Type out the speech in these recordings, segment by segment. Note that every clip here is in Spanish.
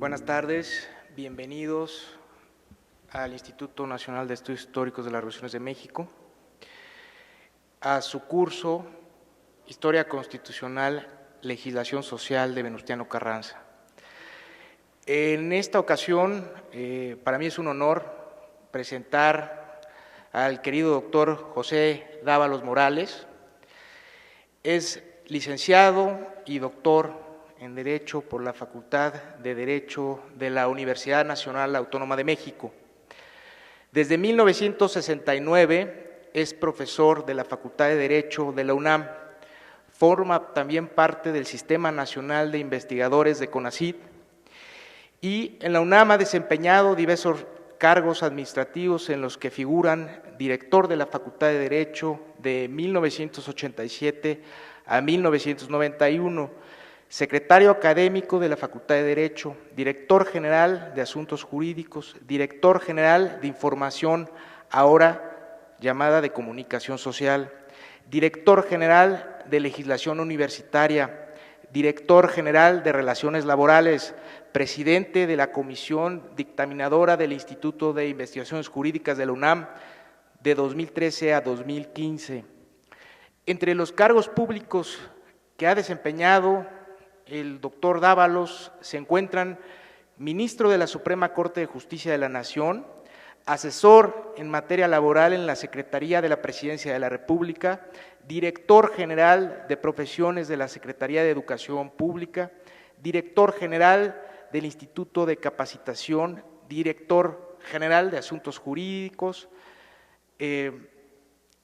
Buenas tardes, bienvenidos al Instituto Nacional de Estudios Históricos de las Revoluciones de México, a su curso Historia Constitucional, Legislación Social de Venustiano Carranza. En esta ocasión, para mí es un honor presentar al querido doctor José Dávalos Morales. Es licenciado y doctor en Derecho por la Facultad de Derecho de la Universidad Nacional Autónoma de México. Desde 1969 es profesor de la Facultad de Derecho de la UNAM. Forma también parte del Sistema Nacional de Investigadores de CONACYT y en la UNAM ha desempeñado diversos cargos administrativos en los que figuran director de la Facultad de Derecho de 1987 a 1991, secretario académico de la Facultad de Derecho, director general de Asuntos Jurídicos, director general de Información, ahora llamada de Comunicación Social, director general de Legislación Universitaria, director general de Relaciones Laborales, presidente de la Comisión Dictaminadora del Instituto de Investigaciones Jurídicas de la UNAM de 2013 a 2015. Entre los cargos públicos que ha desempeñado el doctor Dávalos se encuentran ministro de la Suprema Corte de Justicia de la Nación, asesor en materia laboral en la Secretaría de la Presidencia de la República, director general de profesiones de la Secretaría de Educación Pública, director general del Instituto de Capacitación, director general de Asuntos Jurídicos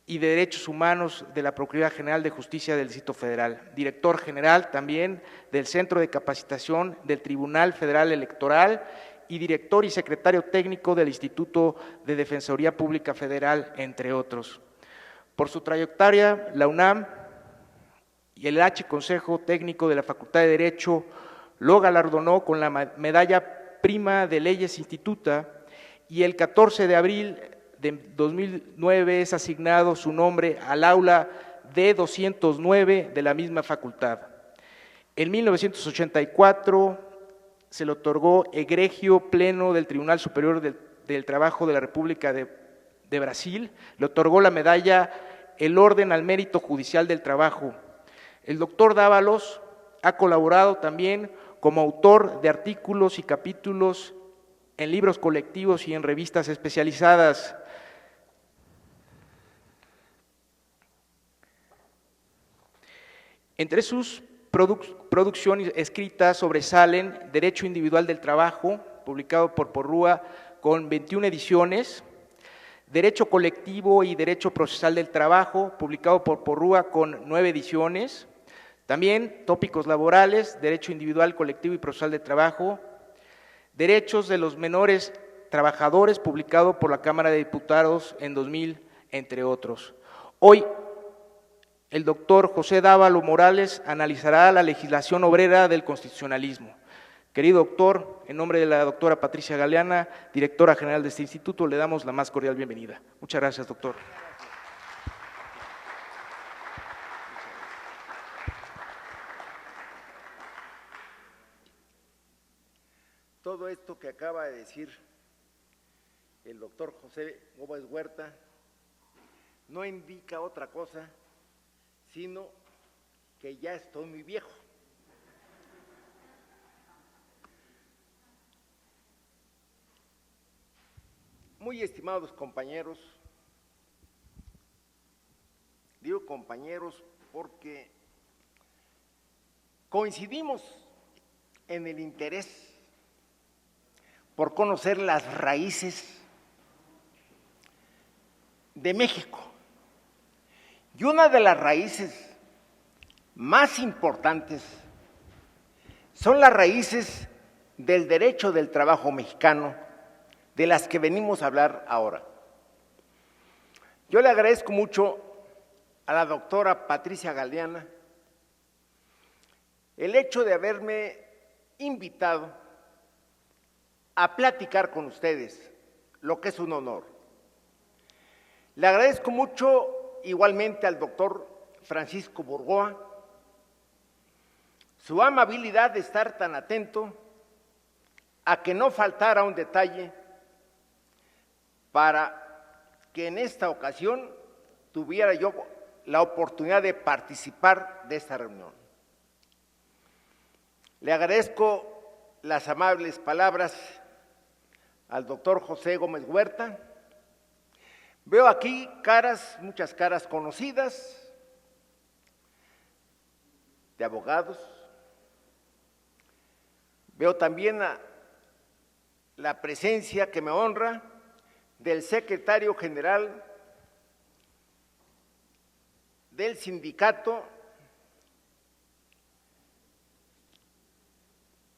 y de Derechos Humanos de la Procuraduría General de Justicia del Distrito Federal, director general también del Centro de Capacitación del Tribunal Federal Electoral y director y secretario técnico del Instituto de Defensoría Pública Federal, entre otros. Por su trayectoria, la UNAM y el Consejo Técnico de la Facultad de Derecho lo galardonó con la Medalla Prima de Leyes Instituta y el 14 de abril de 2009 es asignado su nombre al aula D209 de la misma facultad. En 1984 se le otorgó egregio pleno del Tribunal Superior del Trabajo de la República de Brasil, le otorgó la medalla El Orden al Mérito Judicial del Trabajo. El doctor Dávalos ha colaborado también como autor de artículos y capítulos en libros colectivos y en revistas especializadas. Entre sus producciones escritas sobresalen Derecho Individual del Trabajo, publicado por Porrúa con 21 ediciones, Derecho Colectivo y Derecho Procesal del Trabajo, publicado por Porrúa con 9 ediciones, también Tópicos Laborales, Derecho Individual, Colectivo y Procesal del Trabajo, Derechos de los Menores Trabajadores, publicado por la Cámara de Diputados en 2000, entre otros. Hoy, el doctor José Dávalos Morales analizará la legislación obrera del constitucionalismo. Querido doctor, en nombre de la doctora Patricia Galeana, directora general de este instituto, le damos la más cordial bienvenida. Muchas gracias, doctor. Todo esto que acaba de decir el doctor José Gómez Huerta no indica otra cosa sino que ya estoy muy viejo. Muy estimados compañeros, digo compañeros porque coincidimos en el interés por conocer las raíces de México. Y una de las raíces más importantes son las raíces del derecho del trabajo mexicano, de las que venimos a hablar ahora. Yo le agradezco mucho a la doctora Patricia Galeana el hecho de haberme invitado a platicar con ustedes, lo que es un honor. Le agradezco mucho igualmente al doctor Francisco Burgoa su amabilidad de estar tan atento a que no faltara un detalle para que en esta ocasión tuviera yo la oportunidad de participar de esta reunión. Le agradezco las amables palabras al doctor José Gómez Huerta. Veo aquí caras, muchas caras conocidas, de abogados. Veo también la presencia que me honra del secretario general del Sindicato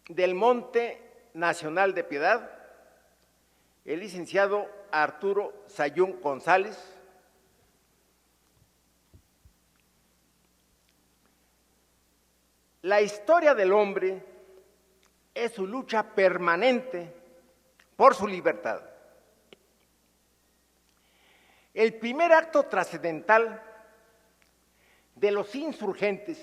del Monte Nacional de Piedad, el licenciado Arturo Sayún González. La historia del hombre es su lucha permanente por su libertad. El primer acto trascendental de los insurgentes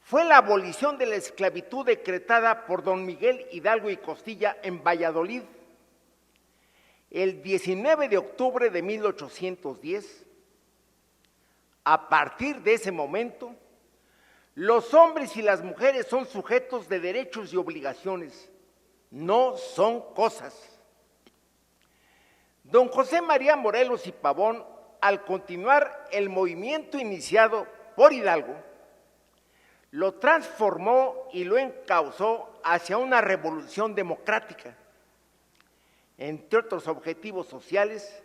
fue la abolición de la esclavitud decretada por don Miguel Hidalgo y Costilla en Valladolid el 19 de octubre de 1810. A partir de ese momento, los hombres y las mujeres son sujetos de derechos y obligaciones, no son cosas. Don José María Morelos y Pavón, al continuar el movimiento iniciado por Hidalgo, lo transformó y lo encauzó hacia una revolución democrática. Entre otros objetivos sociales,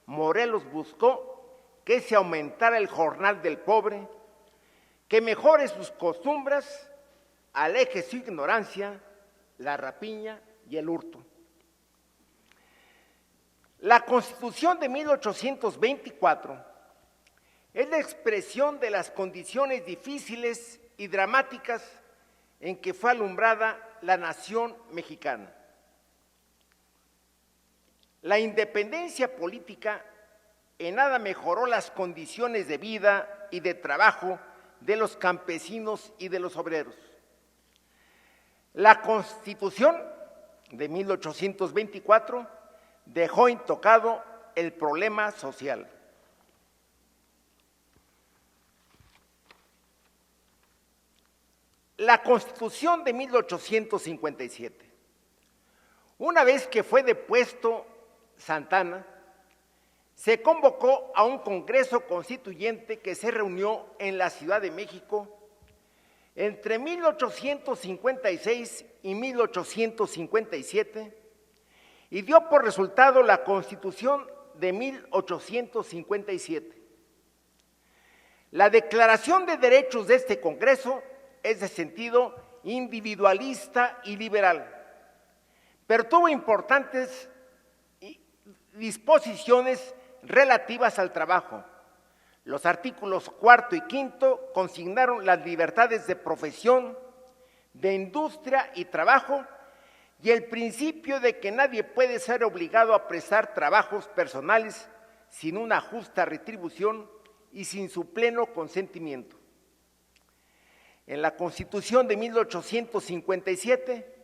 Morelos buscó que se aumentara el jornal del pobre, que mejore sus costumbres, aleje su ignorancia, la rapiña y el hurto. La Constitución de 1824 es la expresión de las condiciones difíciles y dramáticas en que fue alumbrada la nación mexicana. La independencia política en nada mejoró las condiciones de vida y de trabajo de los campesinos y de los obreros. La Constitución de 1824 dejó intocado el problema social. La Constitución de 1857. Una vez que fue depuesto Santana, se convocó a un Congreso Constituyente que se reunió en la Ciudad de México entre 1856 y 1857 y dio por resultado la Constitución de 1857. La Declaración de Derechos de este Congreso es de sentido individualista y liberal, pero tuvo importantes disposiciones relativas al trabajo. Los artículos 4 y 5 consignaron las libertades de profesión, de industria y trabajo, y el principio de que nadie puede ser obligado a prestar trabajos personales sin una justa retribución y sin su pleno consentimiento. En la Constitución de 1857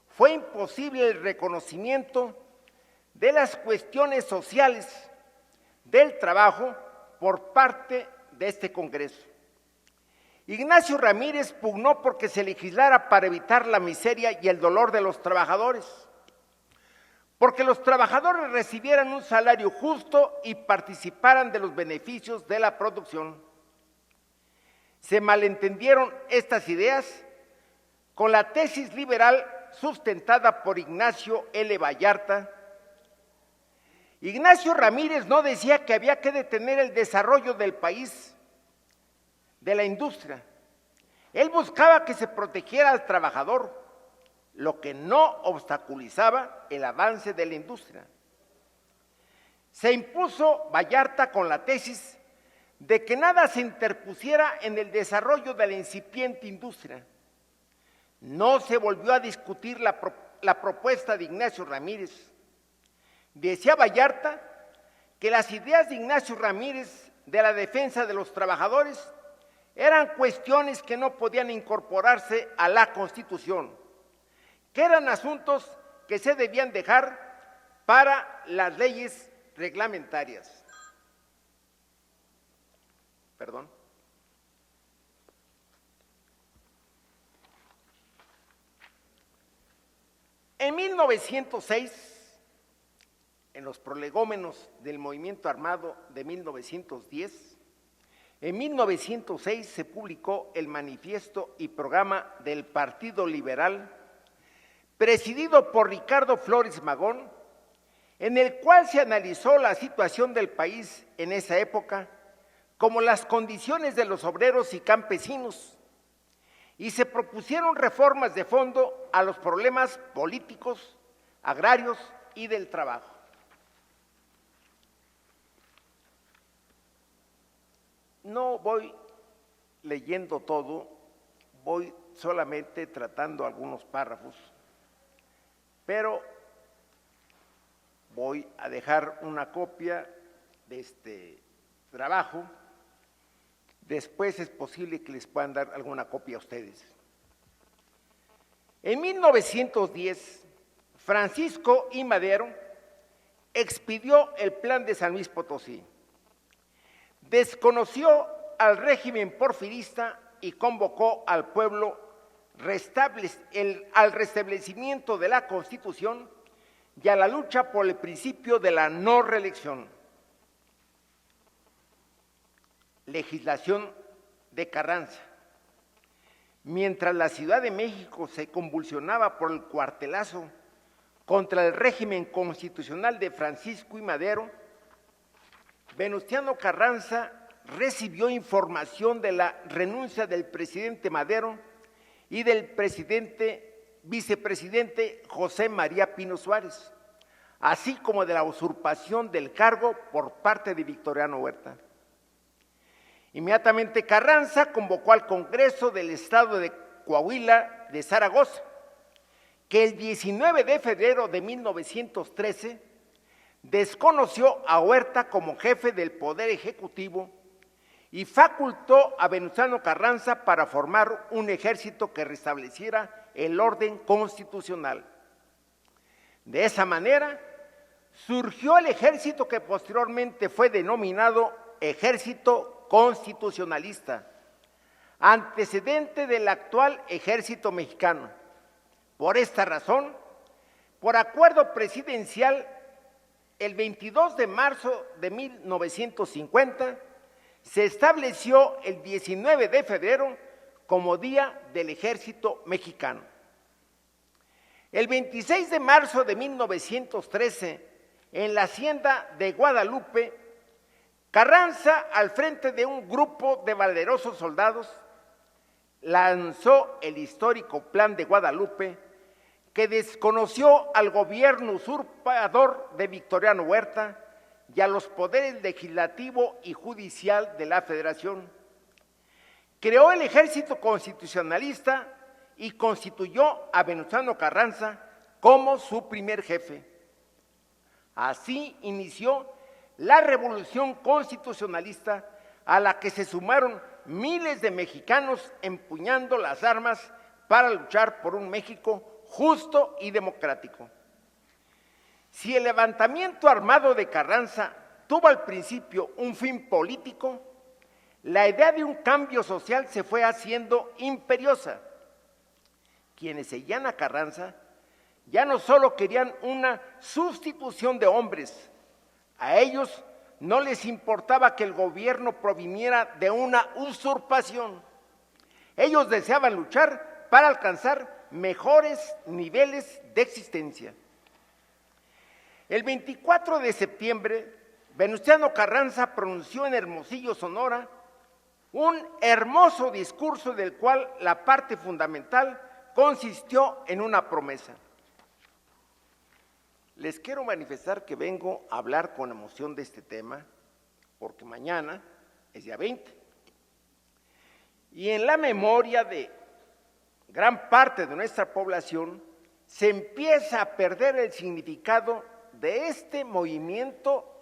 fue imposible el reconocimiento de las cuestiones sociales del trabajo por parte de este Congreso. Ignacio Ramírez pugnó porque se legislara para evitar la miseria y el dolor de los trabajadores, porque los trabajadores recibieran un salario justo y participaran de los beneficios de la producción. Se malentendieron estas ideas con la tesis liberal sustentada por Ignacio L. Vallarta. Ignacio Ramírez no decía que había que detener el desarrollo del país, de la industria. Él buscaba que se protegiera al trabajador, lo que no obstaculizaba el avance de la industria. Se impuso Vallarta con la tesis de que nada se interpusiera en el desarrollo de la incipiente industria. No se volvió a discutir la propuesta de Ignacio Ramírez. Decía Vallarta que las ideas de Ignacio Ramírez de la defensa de los trabajadores eran cuestiones que no podían incorporarse a la Constitución, que eran asuntos que se debían dejar para las leyes reglamentarias. Perdón. En 1906, en los prolegómenos del movimiento armado de 1910, en 1906 se publicó el manifiesto y programa del Partido Liberal, presidido por Ricardo Flores Magón, en el cual se analizó la situación del país en esa época, como las condiciones de los obreros y campesinos, y se propusieron reformas de fondo a los problemas políticos, agrarios y del trabajo. No voy leyendo todo, voy solamente tratando algunos párrafos, pero voy a dejar una copia de este trabajo. Después es posible que les puedan dar alguna copia a ustedes. En 1910, Francisco I. Madero expidió el Plan de San Luis Potosí. Desconoció al régimen porfirista y convocó al pueblo al restablecimiento de la Constitución y a la lucha por el principio de la no reelección. Legislación de Carranza. Mientras la Ciudad de México se convulsionaba por el cuartelazo contra el régimen constitucional de Francisco I. Madero, Venustiano Carranza recibió información de la renuncia del presidente Madero y del vicepresidente José María Pino Suárez, así como de la usurpación del cargo por parte de Victoriano Huerta. Inmediatamente Carranza convocó al Congreso del Estado de Coahuila de Zaragoza, que el 19 de febrero de 1913 desconoció a Huerta como jefe del Poder Ejecutivo y facultó a Venustiano Carranza para formar un ejército que restableciera el orden constitucional. De esa manera, surgió el ejército que posteriormente fue denominado Ejército Constitucionalista, antecedente del actual Ejército Mexicano. Por esta razón, por acuerdo presidencial, el 22 de marzo de 1950, se estableció el 19 de febrero como Día del Ejército Mexicano. El 26 de marzo de 1913, en la hacienda de Guadalupe, Carranza, al frente de un grupo de valerosos soldados, lanzó el histórico Plan de Guadalupe, que desconoció al gobierno usurpador de Victoriano Huerta y a los poderes legislativo y judicial de la Federación. Creó el Ejército Constitucionalista y constituyó a Venustiano Carranza como su primer jefe. Así inició la Revolución Constitucionalista, a la que se sumaron miles de mexicanos empuñando las armas para luchar por un México justo y democrático. Si el levantamiento armado de Carranza tuvo al principio un fin político, la idea de un cambio social se fue haciendo imperiosa. Quienes seguían a Carranza ya no solo querían una sustitución de hombres, a ellos no les importaba que el gobierno proviniera de una usurpación. Ellos deseaban luchar para alcanzar mejores niveles de existencia. El 24 de septiembre, Venustiano Carranza pronunció en Hermosillo, Sonora, un hermoso discurso del cual la parte fundamental consistió en una promesa. Les quiero manifestar que vengo a hablar con emoción de este tema, porque mañana es día 20. Y en la memoria de gran parte de nuestra población se empieza a perder el significado de este movimiento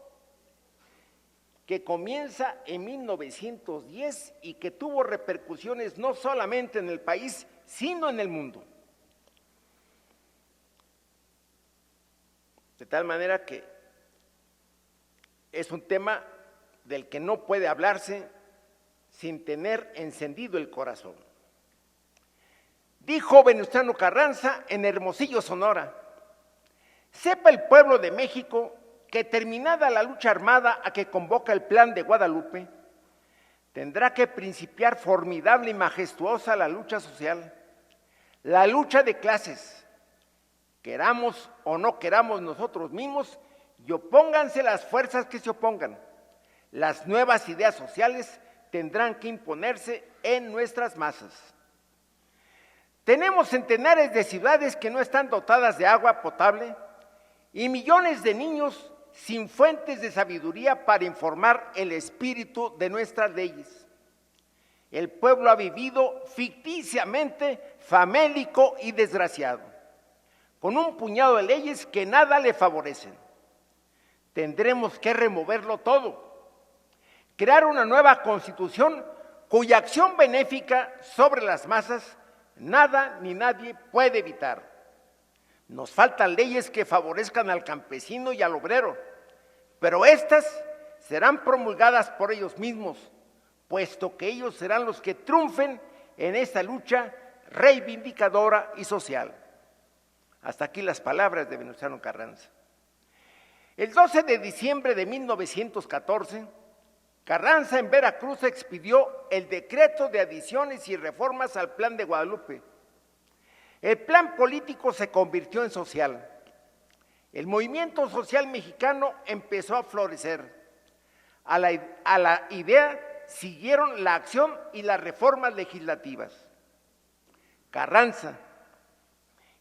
que comienza en 1910 y que tuvo repercusiones no solamente en el país, sino en el mundo. De tal manera que es un tema del que no puede hablarse sin tener encendido el corazón. Dijo Venustiano Carranza en Hermosillo, Sonora: sepa el pueblo de México que terminada la lucha armada a que convoca el Plan de Guadalupe, tendrá que principiar formidable y majestuosa la lucha social, la lucha de clases, queramos o no queramos nosotros mismos, y opónganse las fuerzas que se opongan. Las nuevas ideas sociales tendrán que imponerse en nuestras masas. Tenemos centenares de ciudades que no están dotadas de agua potable y millones de niños sin fuentes de sabiduría para informar el espíritu de nuestras leyes. El pueblo ha vivido ficticiamente famélico y desgraciado, con un puñado de leyes que nada le favorecen. Tendremos que removerlo todo, crear una nueva constitución cuya acción benéfica sobre las masas nada ni nadie puede evitar. Nos faltan leyes que favorezcan al campesino y al obrero, pero estas serán promulgadas por ellos mismos, puesto que ellos serán los que triunfen en esta lucha reivindicadora y social. Hasta aquí las palabras de Venustiano Carranza. El 12 de diciembre de 1914, Carranza en Veracruz expidió el decreto de adiciones y reformas al Plan de Guadalupe. El plan político se convirtió en social. El movimiento social mexicano empezó a florecer. A la idea siguieron la acción y las reformas legislativas. Carranza,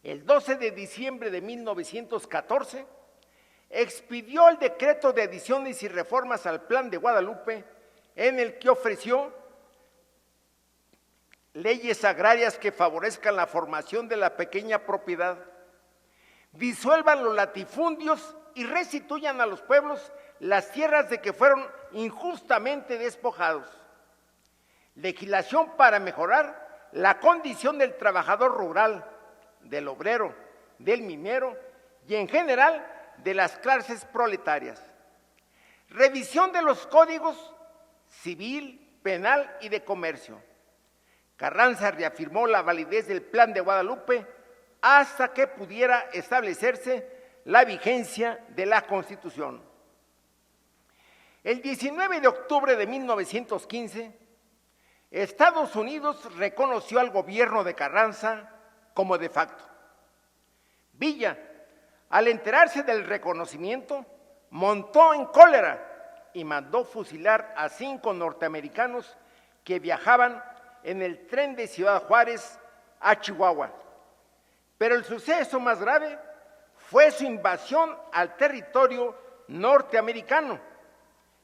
el 12 de diciembre de 1914, expidió el decreto de adiciones y reformas al Plan de Guadalupe, en el que ofreció leyes agrarias que favorezcan la formación de la pequeña propiedad, disuelvan los latifundios y restituyan a los pueblos las tierras de que fueron injustamente despojados. Legislación para mejorar la condición del trabajador rural, del obrero, del minero y en general de las clases proletarias. Revisión de los códigos civil, penal y de comercio. Carranza reafirmó la validez del Plan de Guadalupe hasta que pudiera establecerse la vigencia de la Constitución. El 19 de octubre de 1915, Estados Unidos reconoció al gobierno de Carranza como de facto. Villa, al enterarse del reconocimiento, montó en cólera y mandó fusilar a 5 norteamericanos que viajaban en el tren de Ciudad Juárez a Chihuahua. Pero el suceso más grave fue su invasión al territorio norteamericano.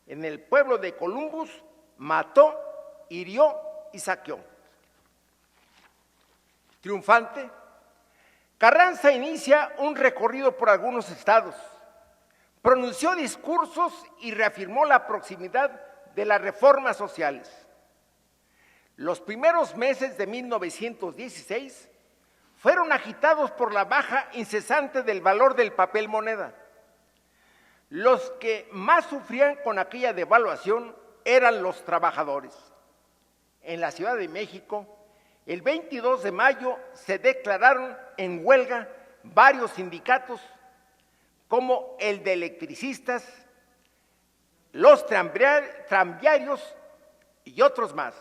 En el pueblo de Columbus mató, hirió y saqueó. Triunfante, Carranza inicia un recorrido por algunos estados, pronunció discursos y reafirmó la proximidad de las reformas sociales. Los primeros meses de 1916 fueron agitados por la baja incesante del valor del papel moneda. Los que más sufrían con aquella devaluación eran los trabajadores. En la Ciudad de México, el 22 de mayo se declararon en huelga varios sindicatos, como el de electricistas, los tranviarios y otros más.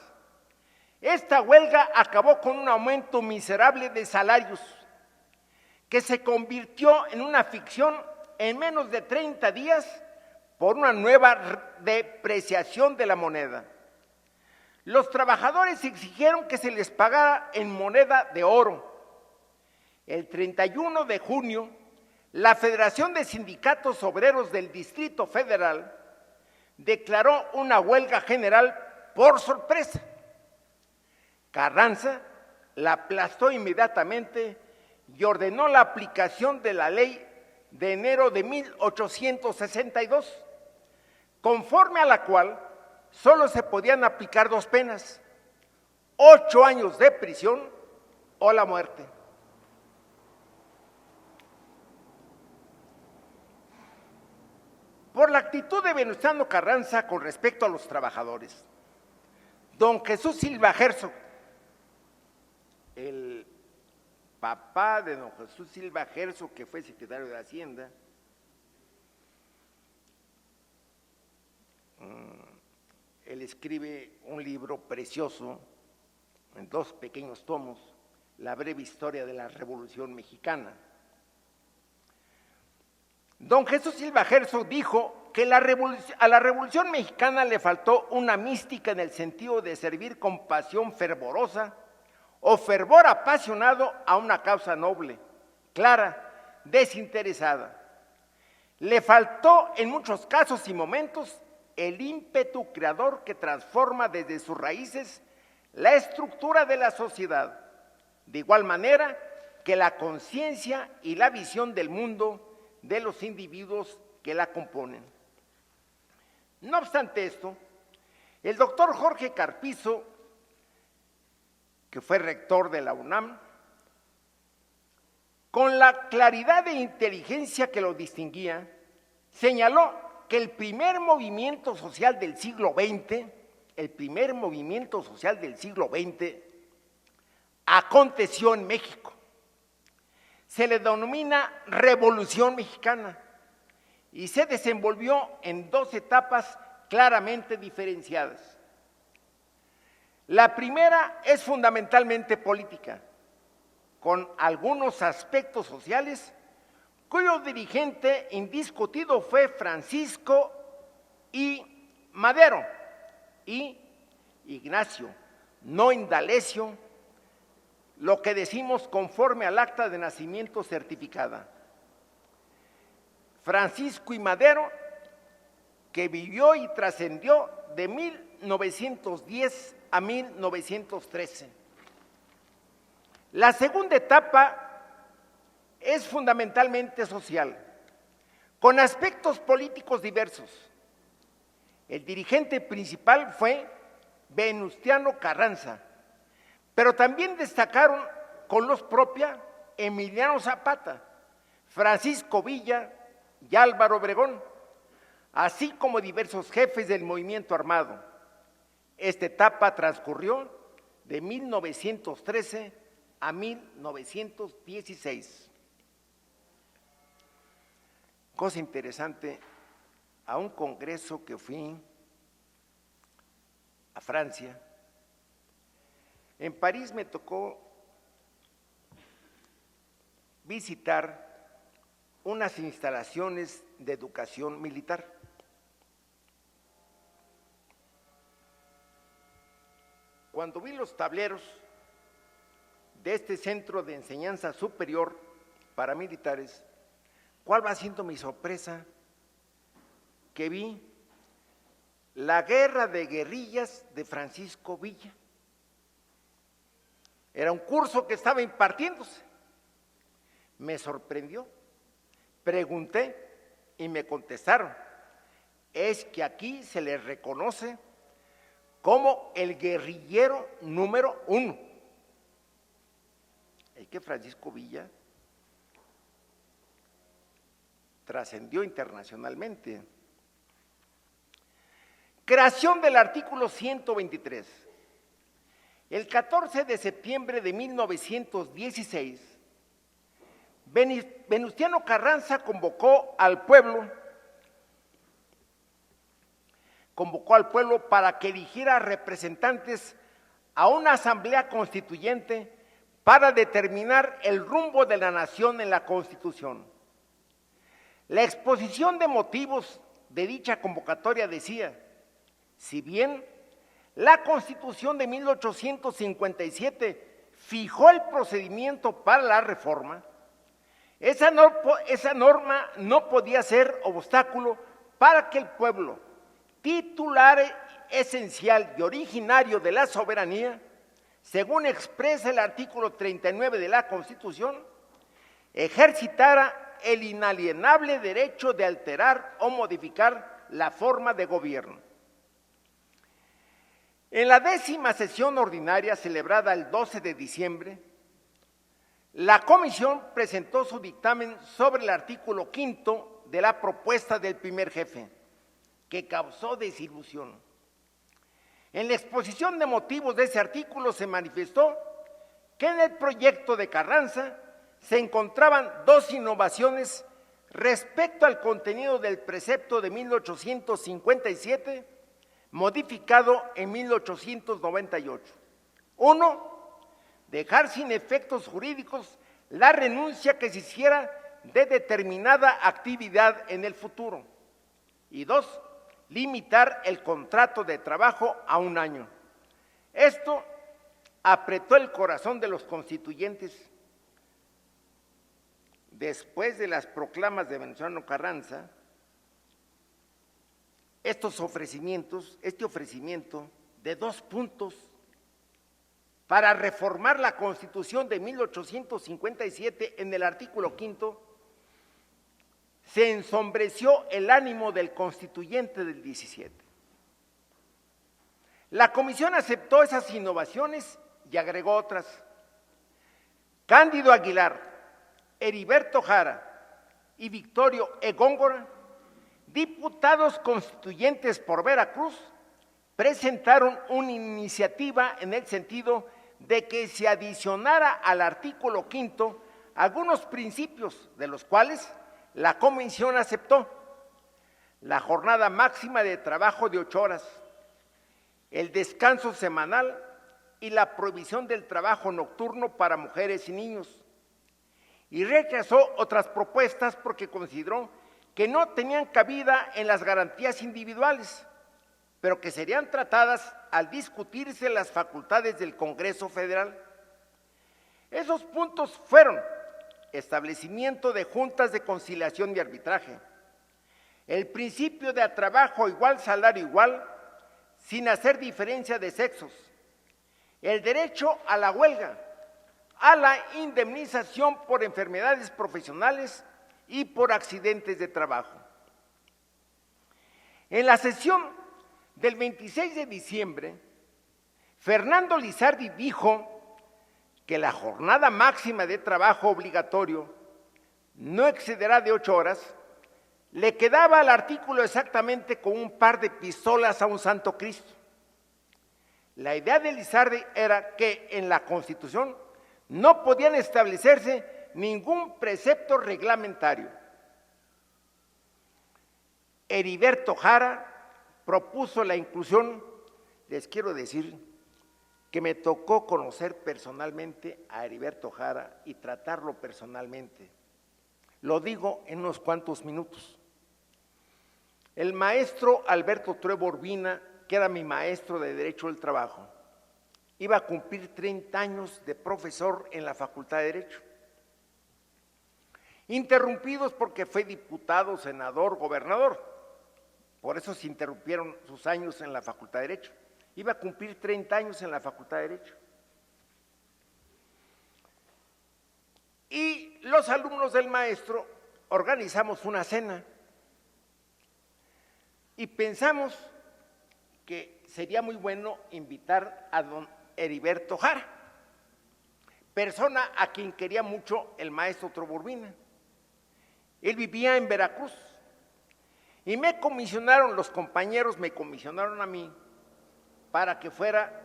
Esta huelga acabó con un aumento miserable de salarios, que se convirtió en una ficción en menos de 30 días por una nueva depreciación de la moneda. Los trabajadores exigieron que se les pagara en moneda de oro. El 31 de junio, la Federación de Sindicatos Obreros del Distrito Federal declaró una huelga general por sorpresa. Carranza la aplastó inmediatamente y ordenó la aplicación de la ley de enero de 1862, conforme a la cual solo se podían aplicar 2 penas: 8 años de prisión o la muerte. por la actitud de Venustiano Carranza con respecto a los trabajadores. Don Jesús Silva Herzog, el papá de don Jesús Silva Herzog, que fue secretario de Hacienda, él escribe un libro precioso, en 2 pequeños tomos, La breve historia de la Revolución Mexicana. Don Jesús Silva Herzog dijo que a la Revolución Mexicana le faltó una mística en el sentido de servir con pasión fervorosa o fervor apasionado a una causa noble, clara, desinteresada. Le faltó en muchos casos y momentos el ímpetu creador que transforma desde sus raíces la estructura de la sociedad, de igual manera que la conciencia y la visión del mundo de los individuos que la componen. No obstante esto, el doctor Jorge Carpizo, que fue rector de la UNAM, con la claridad e inteligencia que lo distinguía, señaló que el primer movimiento social del siglo XX, aconteció en México. Se le denomina Revolución Mexicana y se desenvolvió en 2 etapas claramente diferenciadas. La primera es fundamentalmente política, con algunos aspectos sociales, cuyo dirigente indiscutido fue Francisco I. Madero y Ignacio, no Indalecio, lo que decimos conforme al acta de nacimiento certificada. Francisco I. Madero, que vivió y trascendió de 1910 a 1913. La segunda etapa es fundamentalmente social, con aspectos políticos diversos. El dirigente principal fue Venustiano Carranza, pero también destacaron con los propia Emiliano Zapata, Francisco Villa y Álvaro Obregón, así como diversos jefes del movimiento armado. Esta etapa transcurrió de 1913 a 1916. Cosa interesante, a un congreso que fui a Francia, en París me tocó visitar unas instalaciones de educación militar. Cuando vi los tableros de este centro de enseñanza superior para militares, ¿cuál va siendo mi sorpresa? Que vi la guerra de guerrillas de Francisco Villa. Era un curso que estaba impartiéndose. Me sorprendió. Pregunté y me contestaron, es que aquí se le reconoce como el guerrillero número 1. Es que Francisco Villa trascendió internacionalmente. Creación del artículo 123. El 14 de septiembre de 1916, Venustiano Carranza convocó al pueblo para que eligiera representantes a una asamblea constituyente para determinar el rumbo de la nación en la Constitución. La exposición de motivos de dicha convocatoria decía: si bien la Constitución de 1857 fijó el procedimiento para la reforma, esa norma no podía ser obstáculo para que el pueblo, titular esencial y originario de la soberanía, según expresa el artículo 39 de la Constitución, ejercitara el inalienable derecho de alterar o modificar la forma de gobierno. En la 10ª sesión ordinaria celebrada el 12 de diciembre, la comisión presentó su dictamen sobre el artículo 5º de la propuesta del primer jefe, que causó desilusión. En la exposición de motivos de ese artículo se manifestó que en el proyecto de Carranza se encontraban dos innovaciones respecto al contenido del precepto de 1857, modificado en 1898. Uno, dejar sin efectos jurídicos la renuncia que se hiciera de determinada actividad en el futuro. Y dos, limitar el contrato de trabajo a 1 año. Esto apretó el corazón de los constituyentes. Después de las proclamas de Venustiano Carranza, este ofrecimiento de 2 puntos para reformar la Constitución de 1857 en el artículo 5, se ensombreció el ánimo del constituyente del 17. La comisión aceptó esas innovaciones y agregó otras. Cándido Aguilar, Heriberto Jara y Victorio E. Góngora, diputados constituyentes por Veracruz, presentaron una iniciativa en el sentido de que se adicionara al artículo 5 algunos principios de los cuales la comisión aceptó: la jornada máxima de trabajo de 8 horas, el descanso semanal y la prohibición del trabajo nocturno para mujeres y niños. Y rechazó otras propuestas porque consideró que no tenían cabida en las garantías individuales, pero que serían tratadas al discutirse las facultades del Congreso Federal. Esos puntos fueron: establecimiento de juntas de conciliación y arbitraje, el principio de a trabajo igual, salario igual, sin hacer diferencia de sexos, el derecho a la huelga, a la indemnización por enfermedades profesionales y por accidentes de trabajo. En la sesión del 26 de diciembre, Fernando Lizardi dijo que la jornada máxima de trabajo obligatorio no excederá de 8 horas, le quedaba al artículo exactamente con un par de pistolas a un santo Cristo. La idea de Lizardi era que en la Constitución no podían establecerse ningún precepto reglamentario. Heriberto Jara propuso la inclusión. Les quiero decir que me tocó conocer personalmente a Heriberto Jara y tratarlo personalmente. Lo digo en unos cuantos minutos. El maestro Alberto Trueba Urbina, que era mi maestro de Derecho del Trabajo, iba a cumplir 30 años de profesor en la Facultad de Derecho, interrumpidos porque fue diputado, senador, gobernador. Por eso se interrumpieron sus años en la Facultad de Derecho. Iba a cumplir 30 años en la Facultad de Derecho. Y los alumnos del maestro organizamos una cena y pensamos que sería muy bueno invitar a don Heriberto Jara, persona a quien quería mucho el maestro Trueba Urbina. Él vivía en Veracruz y los compañeros me comisionaron a mí para que fuera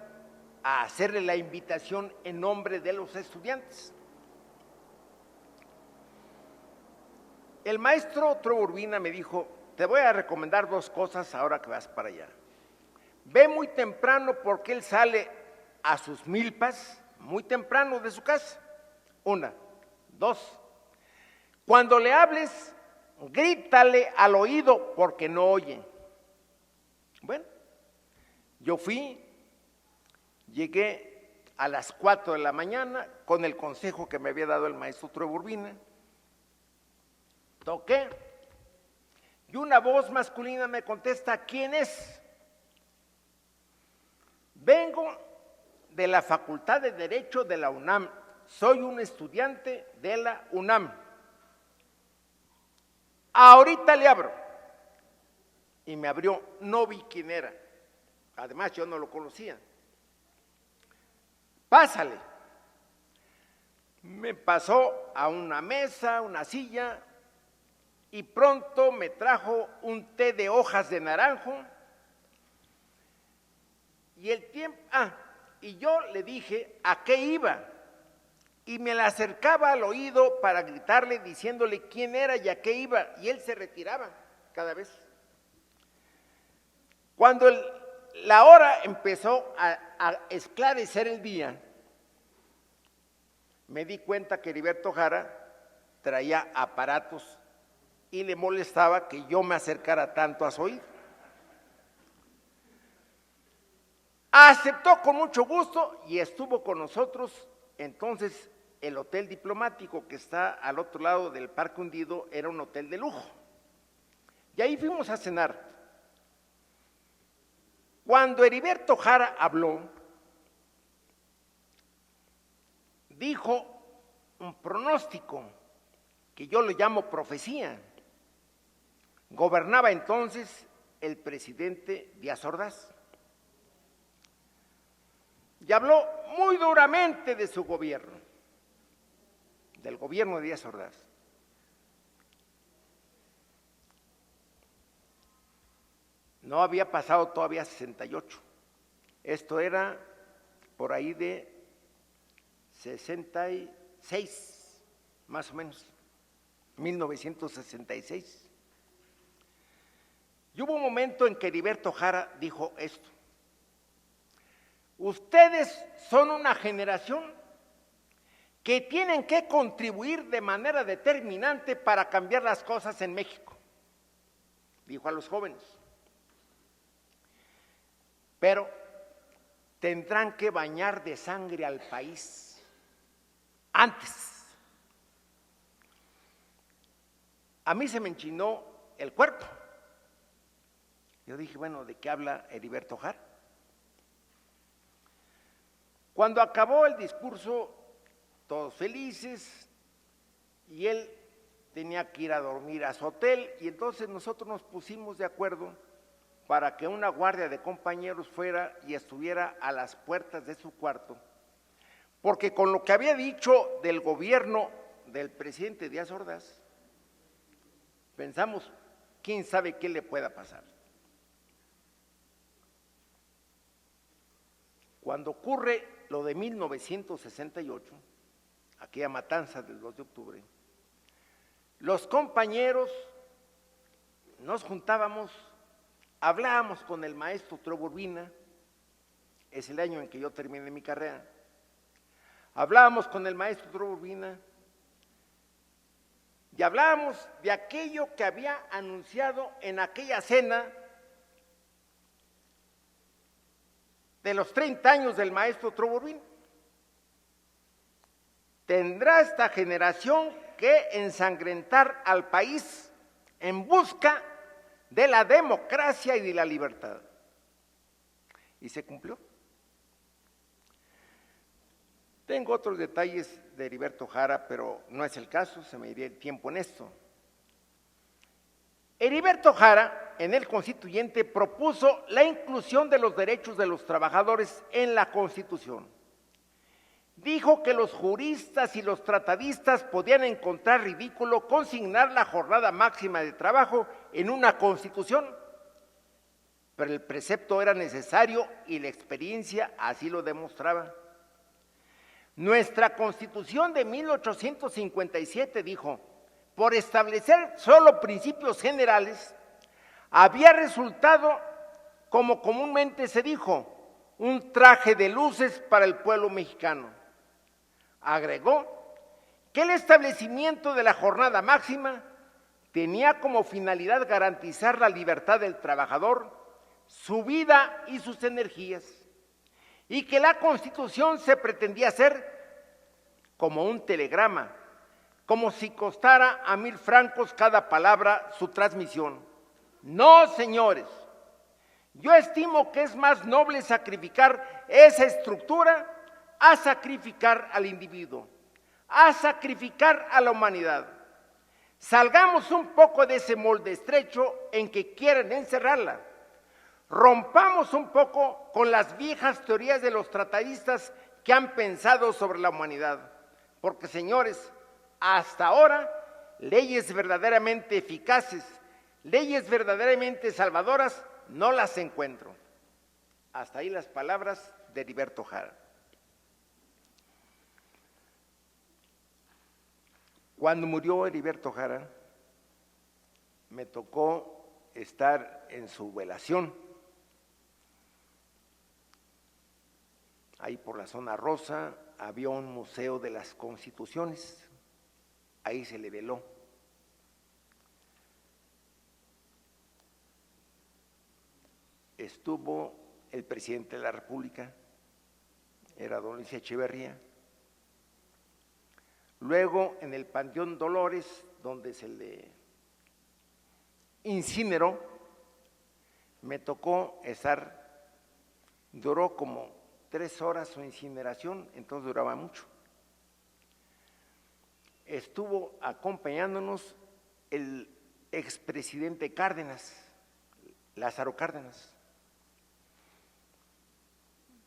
a hacerle la invitación en nombre de los estudiantes. El maestro Trueba Urbina me dijo: te voy a recomendar 2 cosas ahora que vas para allá. Ve muy temprano, porque él sale a sus milpas muy temprano de su casa. 1. 2, cuando le hables, grítale al oído porque no oye. Bueno, yo fui, llegué a las 4 de la mañana con el consejo que me había dado el maestro Trueba Urbina. Toqué y una voz masculina me contesta: ¿quién es? Vengo de la Facultad de Derecho de la UNAM, soy un estudiante de la UNAM. Ahorita le abro. Y me abrió, no vi quién era. Además, yo no lo conocía. Pásale. Me pasó a una mesa, una silla, y pronto me trajo un té de hojas de naranjo y yo le dije a qué iba y me la acercaba al oído para gritarle diciéndole quién era y a qué iba, y él se retiraba cada vez. Cuando la hora empezó a esclarecer el día, me di cuenta que Heriberto Jara traía aparatos y le molestaba que yo me acercara tanto a su oído. Aceptó con mucho gusto y estuvo con nosotros. Entonces el Hotel Diplomático, que está al otro lado del Parque Hundido, era un hotel de lujo. Y ahí fuimos a cenar. Cuando Heriberto Jara habló, dijo un pronóstico que yo lo llamo profecía. Gobernaba entonces el presidente Díaz Ordaz y habló muy duramente de su gobierno, del gobierno de Díaz Ordaz. No había pasado todavía 68. Esto era por ahí de 66, más o menos, 1966. Y hubo un momento en que Heriberto Jara dijo esto: ustedes son una generación que tienen que contribuir de manera determinante para cambiar las cosas en México, dijo a los jóvenes. Pero tendrán que bañar de sangre al país antes. A mí se me enchinó el cuerpo. Yo dije, bueno, ¿de qué habla Heriberto Jara? Cuando acabó el discurso, todos felices, y él tenía que ir a dormir a su hotel, y entonces nosotros nos pusimos de acuerdo para que una guardia de compañeros fuera y estuviera a las puertas de su cuarto, porque con lo que había dicho del gobierno del presidente Díaz Ordaz, pensamos, quién sabe qué le pueda pasar. Cuando ocurre lo de 1968, aquella matanza del 2 de octubre, los compañeros nos juntábamos, hablábamos con el maestro Trueba Urbina, es el año en que yo terminé mi carrera, hablábamos con el maestro Trueba Urbina y hablábamos de aquello que había anunciado en aquella cena de los 30 años del maestro Trueba Urbina. Tendrá esta generación que ensangrentar al país en busca de la democracia y de la libertad. Y se cumplió. Tengo otros detalles de Heriberto Jara, pero no es el caso, se me iría el tiempo en esto. Heriberto Jara, en el Constituyente, propuso la inclusión de los derechos de los trabajadores en la Constitución. Dijo que los juristas y los tratadistas podían encontrar ridículo consignar la jornada máxima de trabajo en una Constitución, pero el precepto era necesario y la experiencia así lo demostraba. Nuestra Constitución de 1857, dijo, por establecer solo principios generales, había resultado, como comúnmente se dijo, un traje de luces para el pueblo mexicano. Agregó que el establecimiento de la jornada máxima tenía como finalidad garantizar la libertad del trabajador, su vida y sus energías, y que la Constitución se pretendía hacer como un telegrama, como si costara a 1,000 francos cada palabra su transmisión. No, señores, yo estimo que es más noble sacrificar esa estructura a sacrificar al individuo, a sacrificar a la humanidad. Salgamos un poco de ese molde estrecho en que quieren encerrarla. Rompamos un poco con las viejas teorías de los tratadistas que han pensado sobre la humanidad. Porque, señores, hasta ahora leyes verdaderamente eficaces, leyes verdaderamente salvadoras, no las encuentro. Hasta ahí las palabras de Heriberto Jara. Cuando murió Heriberto Jara, me tocó estar en su velación, ahí por la zona rosa había un museo de las constituciones, ahí se le veló. Estuvo el presidente de la República, era don Luis Echeverría. Luego en el Panteón Dolores, donde se le incineró, me tocó estar, duró como 3 horas su incineración, entonces duraba mucho. Estuvo acompañándonos el expresidente Cárdenas, Lázaro Cárdenas.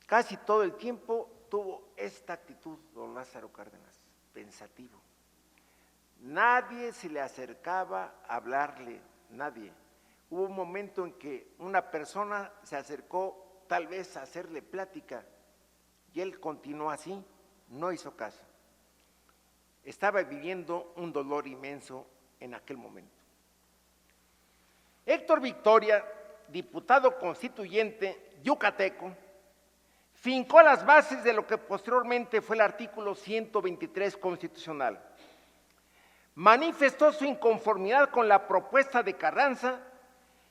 Casi todo el tiempo tuvo esta actitud don Lázaro Cárdenas, pensativo. Nadie se le acercaba a hablarle, nadie. Hubo un momento en que una persona se acercó tal vez a hacerle plática y él continuó así, no hizo caso. Estaba viviendo un dolor inmenso en aquel momento. Héctor Victoria, diputado constituyente yucateco, fincó las bases de lo que posteriormente fue el artículo 123 constitucional. Manifestó su inconformidad con la propuesta de Carranza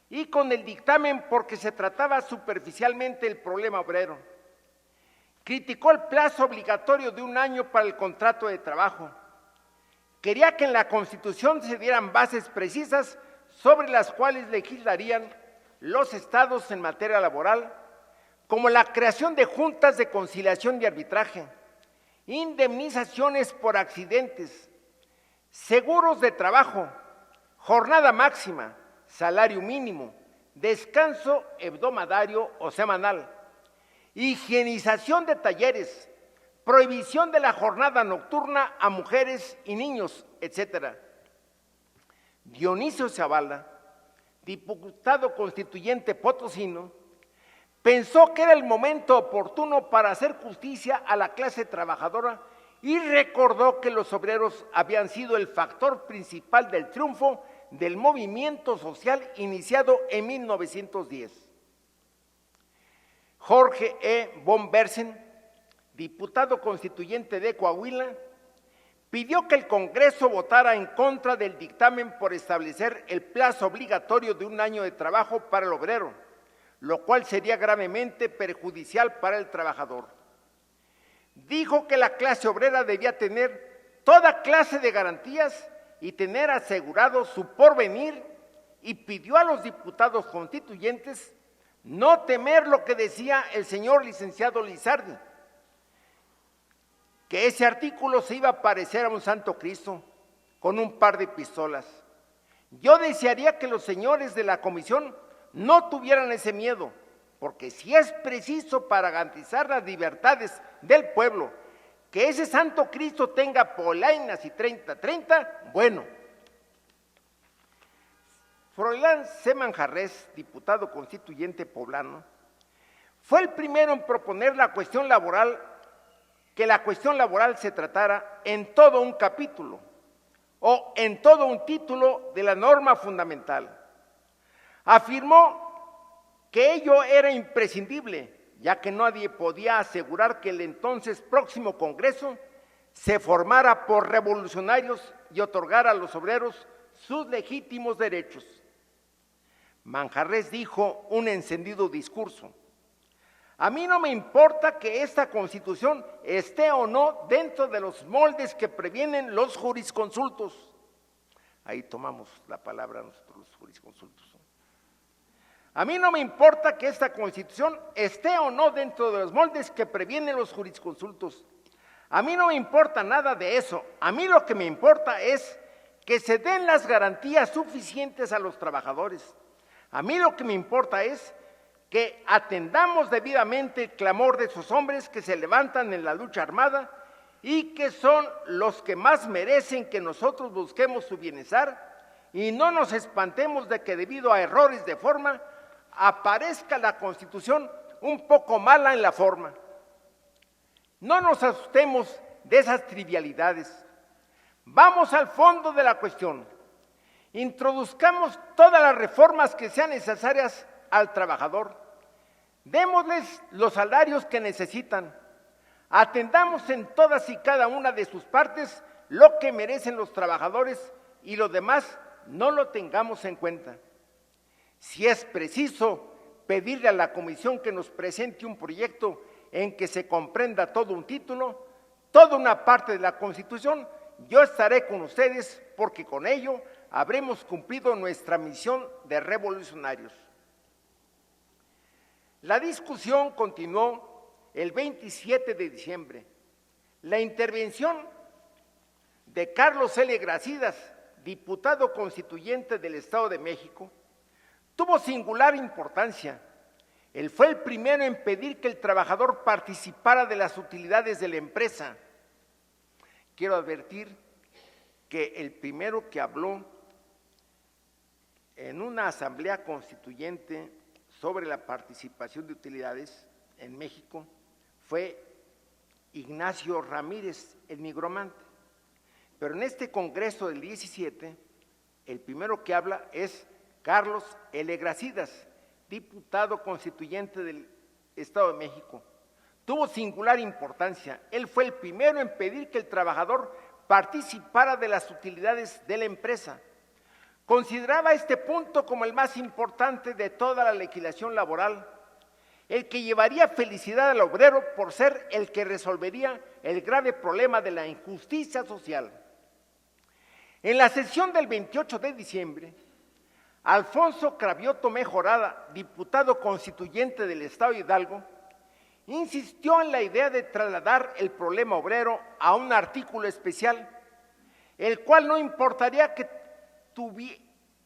y con el dictamen porque se trataba superficialmente el problema obrero. Criticó el plazo obligatorio de 1 año para el contrato de trabajo. Quería que en la Constitución se dieran bases precisas sobre las cuales legislarían los estados en materia laboral, como la creación de juntas de conciliación y arbitraje, indemnizaciones por accidentes, seguros de trabajo, jornada máxima, salario mínimo, descanso hebdomadario o semanal, higienización de talleres, prohibición de la jornada nocturna a mujeres y niños, etc. Dionisio Zavala, diputado constituyente potosino, pensó que era el momento oportuno para hacer justicia a la clase trabajadora y recordó que los obreros habían sido el factor principal del triunfo del movimiento social iniciado en 1910. Jorge E. von Bersen, diputado constituyente de Coahuila, pidió que el Congreso votara en contra del dictamen por establecer el plazo obligatorio de 1 año de trabajo para el obrero, lo cual sería gravemente perjudicial para el trabajador. Dijo que la clase obrera debía tener toda clase de garantías y tener asegurado su porvenir, y pidió a los diputados constituyentes no temer lo que decía el señor licenciado Lizardi, que ese artículo se iba a parecer a un santo Cristo con un par de pistolas. Yo desearía que los señores de la comisión no tuvieran ese miedo, porque si es preciso para garantizar las libertades del pueblo, que ese santo Cristo tenga polainas y 30-30, bueno. Froilán C. Manjarrés, diputado constituyente poblano, fue el primero en proponer que la cuestión laboral se tratara en todo un capítulo o en todo un título de la norma fundamental. Afirmó que ello era imprescindible, ya que nadie podía asegurar que el entonces próximo Congreso se formara por revolucionarios y otorgara a los obreros sus legítimos derechos. Manjarrés dijo un encendido discurso: a mí no me importa que esta Constitución esté o no dentro de los moldes que previenen los jurisconsultos. Ahí tomamos la palabra nosotros los jurisconsultos. A mí no me importa que esta Constitución esté o no dentro de los moldes que previenen los jurisconsultos. A mí no me importa nada de eso. A mí lo que me importa es que se den las garantías suficientes a los trabajadores. A mí lo que me importa es que atendamos debidamente el clamor de esos hombres que se levantan en la lucha armada y que son los que más merecen que nosotros busquemos su bienestar y no nos espantemos de que debido a errores de forma aparezca la Constitución un poco mala en la forma. No nos asustemos de esas trivialidades. Vamos al fondo de la cuestión. Introduzcamos todas las reformas que sean necesarias al trabajador. Démosles los salarios que necesitan. Atendamos en todas y cada una de sus partes lo que merecen los trabajadores y lo demás no lo tengamos en cuenta. Si es preciso pedirle a la comisión que nos presente un proyecto en que se comprenda todo un título, toda una parte de la Constitución, yo estaré con ustedes porque con ello habremos cumplido nuestra misión de revolucionarios. La discusión continuó el 27 de diciembre. La intervención de Carlos L. Gracidas, diputado constituyente del Estado de México, tuvo singular importancia. Él fue el primero en pedir que el trabajador participara de las utilidades de la empresa. Quiero advertir que el primero que habló en una asamblea constituyente sobre la participación de utilidades en México fue Ignacio Ramírez, el nigromante. Pero en este congreso del 17, el primero que habla es Carlos L. Gracidas, diputado constituyente del Estado de México. Tuvo singular importancia. Él fue el primero en pedir que el trabajador participara de las utilidades de la empresa. Consideraba este punto como el más importante de toda la legislación laboral, el que llevaría felicidad al obrero por ser el que resolvería el grave problema de la injusticia social. En la sesión del 28 de diciembre, Alfonso Cravioto Mejorada, diputado constituyente del Estado de Hidalgo, insistió en la idea de trasladar el problema obrero a un artículo especial, el cual no importaría que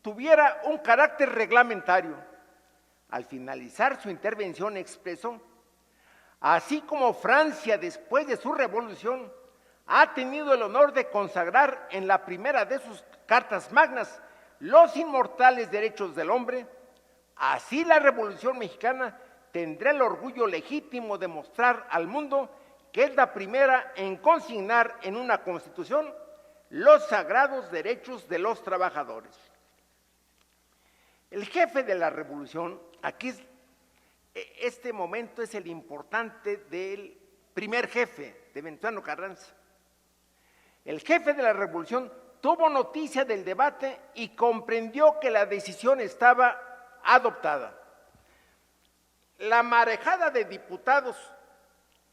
tuviera un carácter reglamentario. Al finalizar su intervención expresó: así como Francia después de su revolución ha tenido el honor de consagrar en la primera de sus cartas magnas los inmortales derechos del hombre, así la Revolución Mexicana tendrá el orgullo legítimo de mostrar al mundo que es la primera en consignar en una Constitución los sagrados derechos de los trabajadores. El jefe de la revolución, aquí este momento es el importante del primer jefe, de Venustiano Carranza. El jefe de la revolución tuvo noticia del debate y comprendió que la decisión estaba adoptada. La marejada de diputados,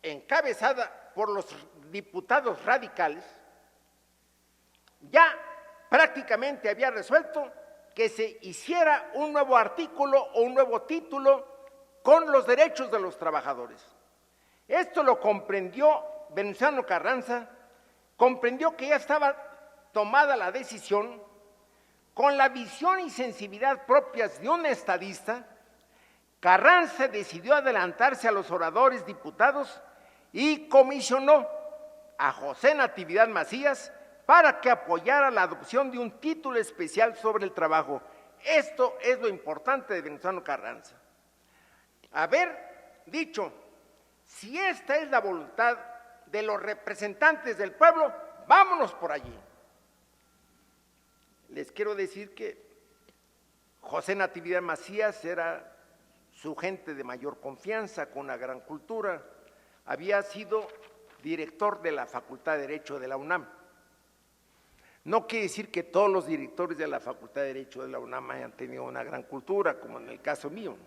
encabezada por los diputados radicales, ya prácticamente había resuelto que se hiciera un nuevo artículo o un nuevo título con los derechos de los trabajadores. Esto lo comprendió Venustiano Carranza, comprendió que ya estaba tomada la decisión. Con la visión y sensibilidad propias de un estadista, Carranza decidió adelantarse a los oradores diputados y comisionó a José Natividad Macías para que apoyara la adopción de un título especial sobre el trabajo. Esto es lo importante de Venustiano Carranza. Haber dicho: si esta es la voluntad de los representantes del pueblo, vámonos por allí. Les quiero decir que José Natividad Macías era su gente de mayor confianza, con una gran cultura. Había sido director de la Facultad de Derecho de la UNAM. No quiere decir que todos los directores de la Facultad de Derecho de la UNAM hayan tenido una gran cultura, como en el caso mío.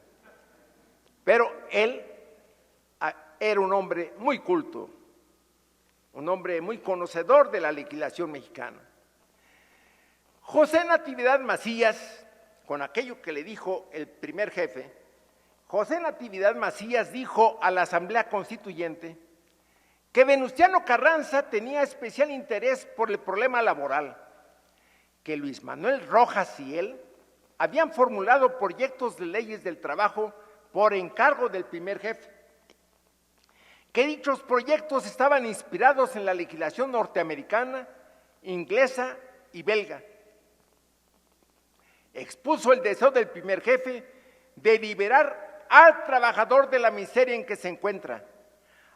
Pero él era un hombre muy culto, un hombre muy conocedor de la legislación mexicana. José Natividad Macías, con aquello que le dijo el primer jefe, José Natividad Macías dijo a la Asamblea Constituyente que Venustiano Carranza tenía especial interés por el problema laboral, que Luis Manuel Rojas y él habían formulado proyectos de leyes del trabajo por encargo del primer jefe, que dichos proyectos estaban inspirados en la legislación norteamericana, inglesa y belga. Expuso el deseo del primer jefe de liberar al trabajador de la miseria en que se encuentra.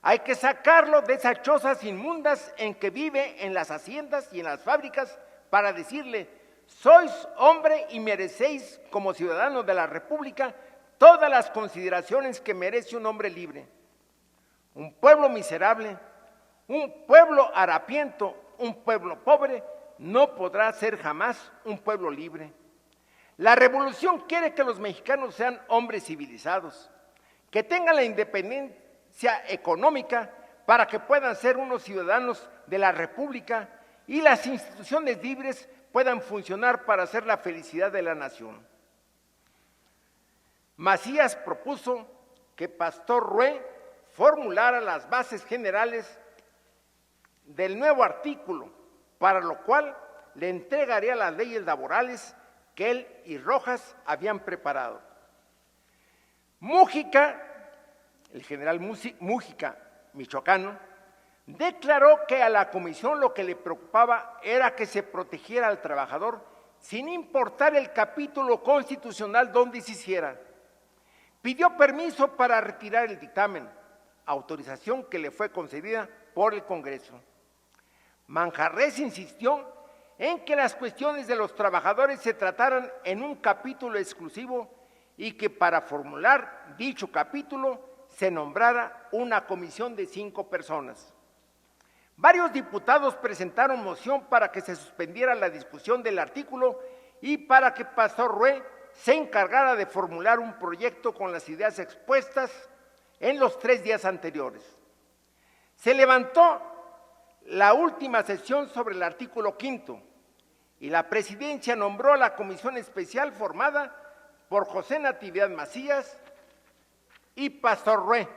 Hay que sacarlo de esas chozas inmundas en que vive en las haciendas y en las fábricas para decirle: sois hombre y merecéis como ciudadano de la República todas las consideraciones que merece un hombre libre. Un pueblo miserable, un pueblo harapiento, un pueblo pobre, no podrá ser jamás un pueblo libre. La revolución quiere que los mexicanos sean hombres civilizados, que tengan la independencia económica para que puedan ser unos ciudadanos de la República y las instituciones libres puedan funcionar para hacer la felicidad de la nación. Macías propuso que Pastor Rué formulara las bases generales del nuevo artículo, para lo cual le entregaría las leyes laborales que él y Rojas habían preparado. Mújica, el general Mújica, michoacano, declaró que a la comisión lo que le preocupaba era que se protegiera al trabajador sin importar el capítulo constitucional donde se hiciera. Pidió permiso para retirar el dictamen, autorización que le fue concedida por el Congreso. Manjarrés insistió en que las cuestiones de los trabajadores se trataran en un capítulo exclusivo y que para formular dicho capítulo se nombrara una comisión de 5 personas. Varios diputados presentaron moción para que se suspendiera la discusión del artículo y para que Pastor Rué se encargara de formular un proyecto con las ideas expuestas en los 3 días anteriores. Se levantó la última sesión sobre el artículo 5 y la presidencia nombró a la comisión especial formada por José Natividad Macías y Pastor Rué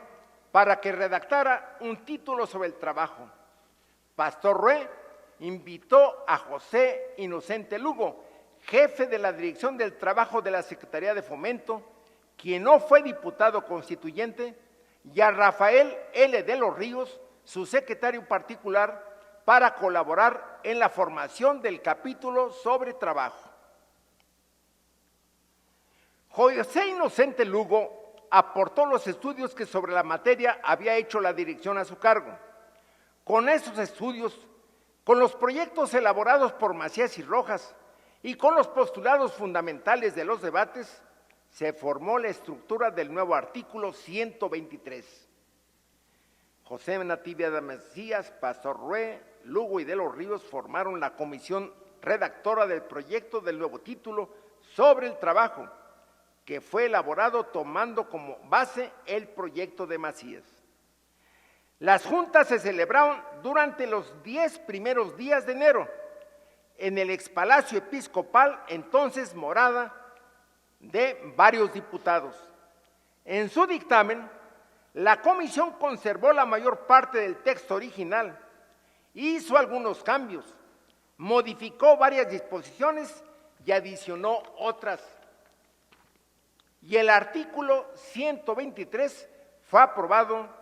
para que redactara un título sobre el trabajo. Pastor Rué invitó a José Inocente Lugo, jefe de la Dirección del Trabajo de la Secretaría de Fomento, quien no fue diputado constituyente, y a Rafael L. de los Ríos, su secretario particular, para colaborar en la formación del capítulo sobre trabajo. José Inocente Lugo aportó los estudios que sobre la materia había hecho la dirección a su cargo. Con esos estudios, con los proyectos elaborados por Macías y Rojas y con los postulados fundamentales de los debates, se formó la estructura del nuevo artículo 123. José Natividad Macías, Pastor Rué, Lugo y de los Ríos formaron la comisión redactora del proyecto del nuevo título sobre el trabajo, que fue elaborado tomando como base el proyecto de Macías. Las juntas se celebraron durante los 10 primeros días de enero en el expalacio episcopal, entonces morada de varios diputados. En su dictamen, la comisión conservó la mayor parte del texto original, hizo algunos cambios, modificó varias disposiciones y adicionó otras. Y el artículo 123 fue aprobado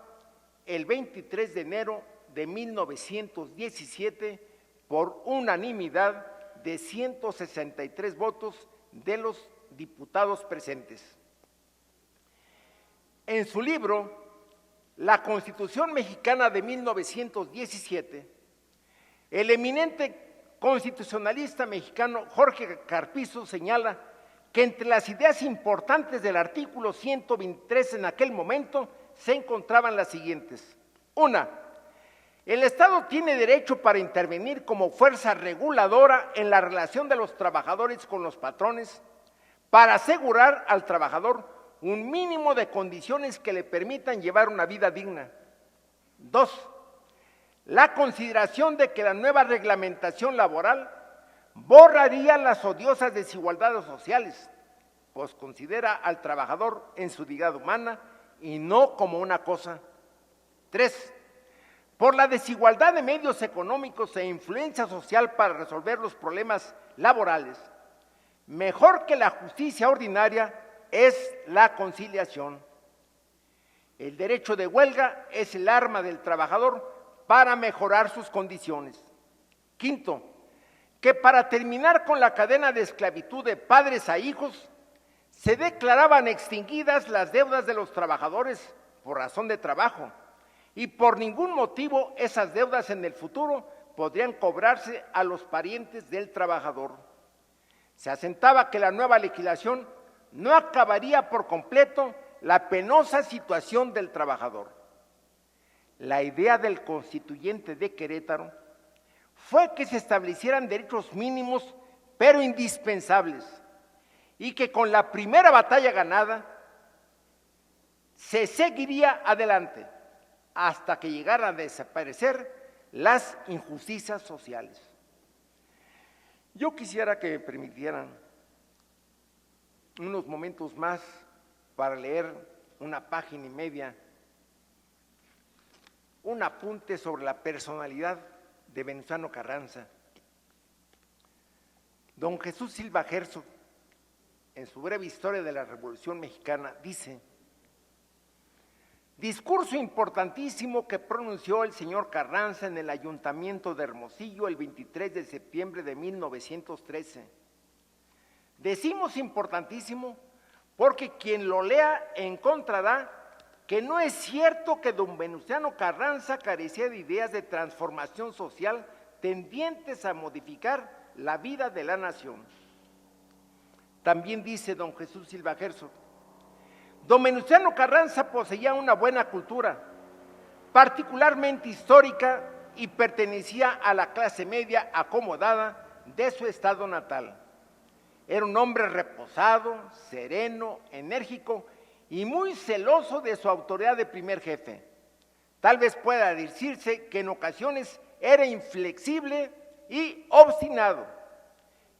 el 23 de enero de 1917 por unanimidad de 163 votos de los diputados presentes. En su libro, La Constitución Mexicana de 1917, el eminente constitucionalista mexicano Jorge Carpizo señala que entre las ideas importantes del artículo 123 en aquel momento se encontraban las siguientes. 1. El Estado tiene derecho para intervenir como fuerza reguladora en la relación de los trabajadores con los patrones para asegurar al trabajador un mínimo de condiciones que le permitan llevar una vida digna. 2. La consideración de que la nueva reglamentación laboral borraría las odiosas desigualdades sociales, pues considera al trabajador en su dignidad humana y no como una cosa. 3. Por la desigualdad de medios económicos e influencia social para resolver los problemas laborales, mejor que la justicia ordinaria es la conciliación. El derecho de huelga es el arma del trabajador para mejorar sus condiciones. Quinto, que para terminar con la cadena de esclavitud de padres a hijos, se declaraban extinguidas las deudas de los trabajadores por razón de trabajo y por ningún motivo esas deudas en el futuro podrían cobrarse a los parientes del trabajador. Se asentaba que la nueva legislación no acabaría por completo la penosa situación del trabajador. La idea del constituyente de Querétaro fue que se establecieran derechos mínimos pero indispensables y que con la primera batalla ganada se seguiría adelante hasta que llegaran a desaparecer las injusticias sociales. Yo quisiera que me permitieran unos momentos más para leer una página y media, un apunte sobre la personalidad de Venustiano Carranza. Don Jesús Silva Herzog, en su breve historia de la Revolución Mexicana, dice: discurso importantísimo que pronunció el señor Carranza en el Ayuntamiento de Hermosillo el 23 de septiembre de 1913. Decimos importantísimo porque quien lo lea encontrará que no es cierto que don Venustiano Carranza carecía de ideas de transformación social tendientes a modificar la vida de la nación. También dice don Jesús Silva Herzog: don Venustiano Carranza poseía una buena cultura, particularmente histórica, y pertenecía a la clase media acomodada de su estado natal. Era un hombre reposado, sereno, enérgico y muy celoso de su autoridad de primer jefe. Tal vez pueda decirse que en ocasiones era inflexible y obstinado.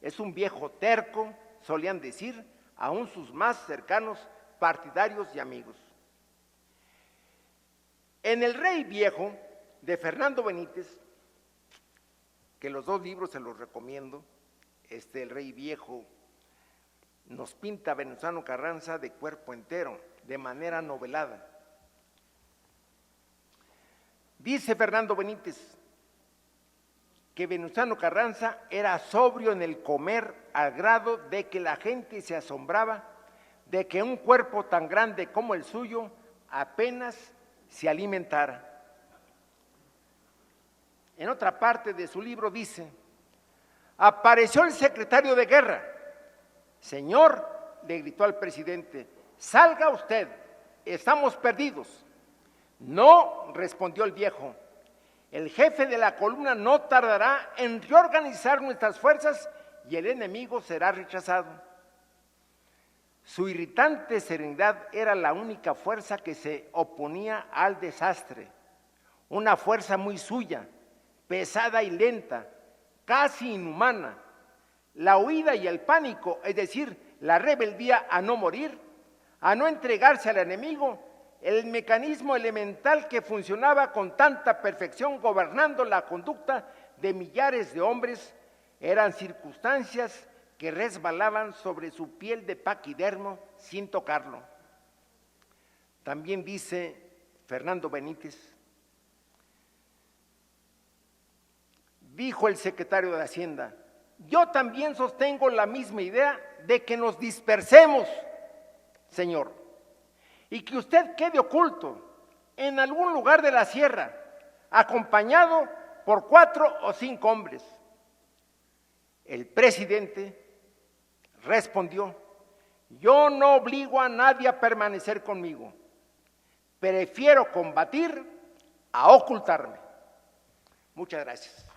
Es un viejo terco, solían decir aún sus más cercanos partidarios y amigos. En El Rey Viejo, de Fernando Benítez, que los dos libros se los recomiendo, El Rey Viejo nos pinta a Venustiano Carranza de cuerpo entero, de manera novelada. Dice Fernando Benítez que Venustiano Carranza era sobrio en el comer al grado de que la gente se asombraba de que un cuerpo tan grande como el suyo apenas se alimentara. En otra parte de su libro dice: apareció el secretario de guerra. Señor, le gritó al presidente, salga usted, estamos perdidos. No, respondió el viejo, el jefe de la columna no tardará en reorganizar nuestras fuerzas y el enemigo será rechazado. Su irritante serenidad era la única fuerza que se oponía al desastre, una fuerza muy suya, pesada y lenta, casi inhumana. La huida y el pánico, es decir, la rebeldía a no morir, a no entregarse al enemigo, el mecanismo elemental que funcionaba con tanta perfección gobernando la conducta de millares de hombres, eran circunstancias que resbalaban sobre su piel de paquidermo sin tocarlo. También dice Fernando Benítez: dijo el secretario de Hacienda, yo también sostengo la misma idea de que nos dispersemos, señor, y que usted quede oculto en algún lugar de la sierra, acompañado por 4 o 5 hombres. El presidente respondió: yo no obligo a nadie a permanecer conmigo, prefiero combatir a ocultarme. Muchas gracias.